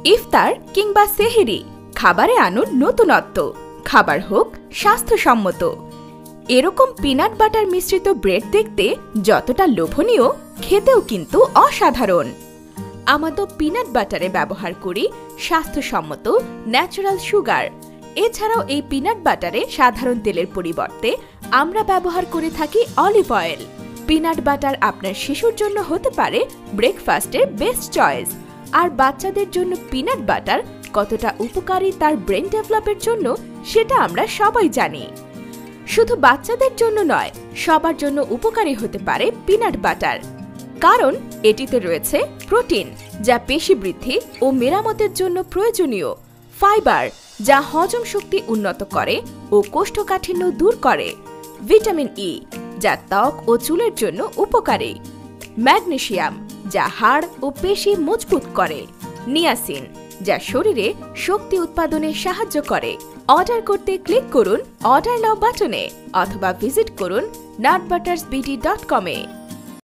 ইফতার কিংবা সেহরি খাবারে আনুন নতুনত্ব, খাবার হোক স্বাস্থ্যসম্মত। এরকম পিনাট বাটার মিশ্রিত ব্রেড দেখতে যতটা লোভনীয়, খেতেও কিন্তু অসাধারণ। আমাদের পিনাট বাটারে ব্যবহার করি স্বাস্থ্যসম্মত ন্যাচারাল সুগার। এছাড়াও এই পিনাট বাটারে সাধারণ তেলের পরিবর্তে আমরা ব্যবহার করে থাকি অলিভ অয়েল। পিনাট বাটার আপনার শিশুর জন্য হতে পারে ব্রেকফাস্টের বেস্ট চয়েস। আর বাচ্চাদের জন্য পিনাট বাটার কতটা উপকারী তার ব্রেন ডেভেলপের জন্য সেটা আমরা সবাই জানি। শুধু বাচ্চাদের জন্য নয়, সবার জন্য উপকারী হতে পারে পিনাট বাটার, কারণ এটিতে রয়েছে প্রোটিন যা পেশি বৃদ্ধি ও মেরামতের জন্য প্রয়োজনীয়, ফাইবার যা হজম শক্তি উন্নত করে ও কোষ্ঠকাঠিন্য দূর করে, ভিটামিন ই যা ত্বক ও চুলের জন্য উপকারী, ম্যাগনেসিয়াম যা হাড় ও পেশি মজবুত করে, নিয়াসিন যা শরীরে শক্তি উৎপাদনে সাহায্য করে। অর্ডার করতে ক্লিক করুন অর্ডার নাও বাটনে অথবা ভিজিট করুন nutbuttersbd.com-এ।